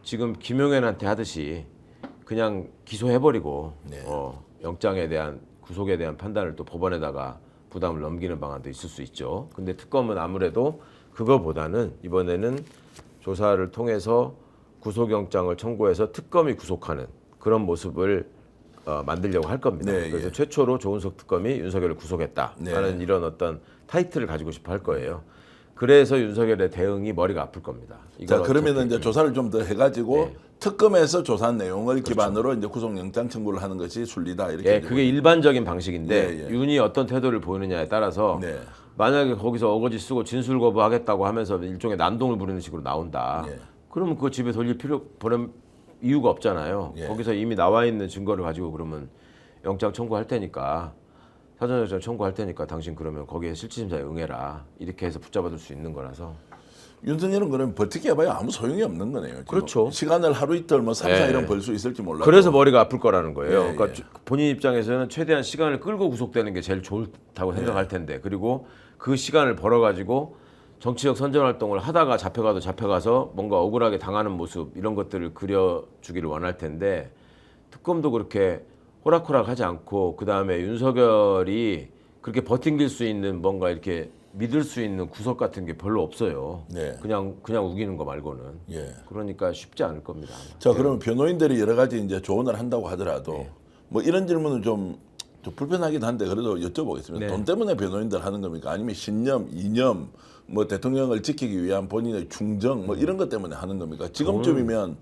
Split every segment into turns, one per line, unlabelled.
지금 김용현한테 하듯이 그냥 기소해버리고
네.
영장에 대한 구속에 대한 판단을 또 법원에다가 부담을 넘기는 방안도 있을 수 있죠. 근데 특검은 아무래도 그거보다는 이번에는 조사를 통해서 구속영장을 청구해서 특검이 구속하는 그런 모습을 만들려고 할 겁니다.
네,
그래서
예.
최초로 조은석 특검이 윤석열을 구속했다라는
네.
이런 어떤 타이틀을 가지고 싶어 할 거예요. 그래서 윤석열의 대응이 머리가 아플 겁니다.
자,
이건
그러면
어차피-
이제 조사를 좀 더 해가지고
네.
특검에서 조사한 내용을 기반으로 이제 구속영장 청구를 하는 것이 순리다 이렇게.
예,
이제
그게 일반적인 방식인데
예, 예.
윤이 어떤 태도를 보이느냐에 따라서
네.
만약에 거기서 어거지 쓰고 진술 거부하겠다고 하면서 일종의 난동을 부리는 식으로 나온다.
예.
그러면 그거 집에 돌릴 보낼 이유가 없잖아요.
예.
거기서 이미 나와 있는 증거를 가지고 그러면 영장 청구할 테니까 사전영장 청구할 테니까 당신 그러면 거기에 실질심사에 응해라. 이렇게 해서 붙잡아둘 수 있는 거라서.
윤석열은 그러면 버티게 해봐야 아무 소용이 없는 거네요. 지금.
그렇죠.
시간을 하루 이틀 뭐 3,
예.
4일은 벌 수 있을지 몰라도.
그래서 머리가 아플 거라는 거예요.
예,
그러니까
예.
본인 입장에서는 최대한 시간을 끌고 구속되는 게 제일 좋다고 생각할 텐데 그리고 그 시간을 벌어가지고 정치적 선전 활동을 하다가 잡혀가서 뭔가 억울하게 당하는 모습 이런 것들을 그려주기를 원할 텐데 특검도 그렇게 호락호락하지 않고 그 다음에 윤석열이 그렇게 버팅길 수 있는 뭔가 이렇게 믿을 수 있는 구석 같은 게 별로 없어요.
네.
그냥 우기는 거 말고는.
예.
그러니까 쉽지 않을 겁니다. 아마.
자, 그러면 변호인들이 여러 가지 이제 조언을 한다고 하더라도
네.
뭐 이런 질문은 좀 불편하긴 한데 그래도 여쭤보겠습니다.
네.
돈 때문에 변호인들 하는 겁니까? 아니면 신념, 이념, 뭐 대통령을 지키기 위한 본인의 충정 뭐 이런 것 때문에 하는 겁니까? 지금쯤이면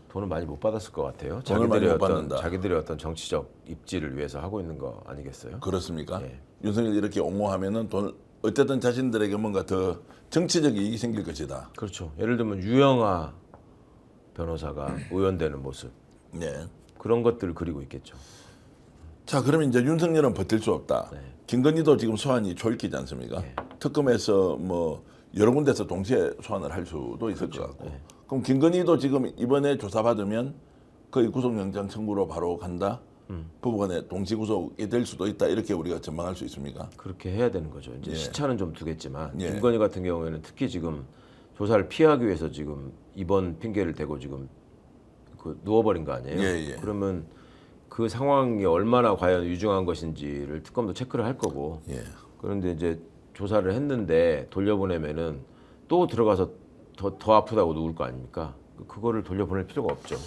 돈을 많이 못 받았을 것 같아요.
돈을 많이 못 받는다.
자기들의 어떤 정치적 입지를 위해서 하고 있는 거 아니겠어요?
그렇습니까?
예.
윤석열 이렇게 옹호하면은 돈 어쨌든 자신들에게 뭔가 더 정치적 이익이 생길 것이다.
그렇죠. 예를 들면 유영아 변호사가 의원되는 모습
네.
그런 것들을 그리고 있겠죠.
자, 그러면 이제 윤석열은 버틸 수 없다.
네.
김건희도 지금 소환이 조익기지 않습니까?
네.
특검에서 뭐 여러 군데서 동시에 소환을 할 수도 있을
그렇죠.
것 같고.
네.
그럼 김건희도 지금 이번에 조사받으면 거의 구속영장 청구로 바로 간다. 법원에 동시 구속이 될 수도 있다. 이렇게 우리가 전망할 수 있습니까?
그렇게 해야 되는 거죠. 이제
예.
시차는 좀 두겠지만
예.
김건희 같은 경우에는 특히 지금 조사를 피하기 위해서 지금 이번 핑계를 대고 지금 그 누워버린 거 아니에요?
예, 예.
그러면 그 상황이 얼마나 과연 유중한 것인지를 특검도 체크를 할 거고.
예.
그런데 이제 조사를 했는데 돌려보내면은 또 들어가서 더 아프다고 누울 거 아닙니까? 그거를 돌려보낼 필요가 없죠.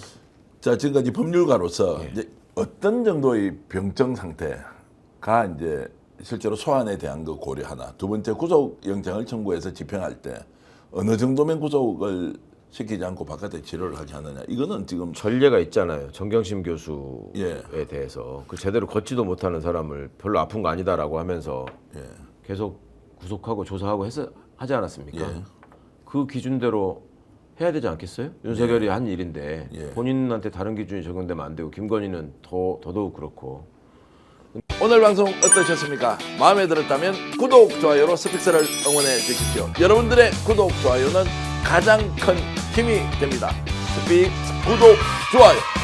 자, 지금까지 법률가로서
예.
이제 어떤 정도의 병정 상태가 이제 실제로 소환에 대한 거 고려하나. 두 번째 구속영장을 청구해서 집행할 때 어느 정도면 구속을 시키지 않고 바깥에 치료를 하게 하느냐. 이거는 지금
전례가 있잖아요. 정경심 교수에
예.
대해서 그 제대로 걷지도 못하는 사람을 별로 아픈 거 아니다라고 하면서
예.
계속 구속하고 조사하고 하지 않았습니까?
예.
그 기준대로 해야 되지 않겠어요? 윤석열이 한 일인데
예.
본인한테 다른 기준이 적용되면 안 되고 김건희는 더더욱 그렇고.
오늘 방송 어떠셨습니까? 마음에 들었다면 구독, 좋아요로 스픽스를 응원해 주십시오. 여러분들의 구독, 좋아요는 가장 큰 힘이 됩니다. 스픽스 구독, 좋아요.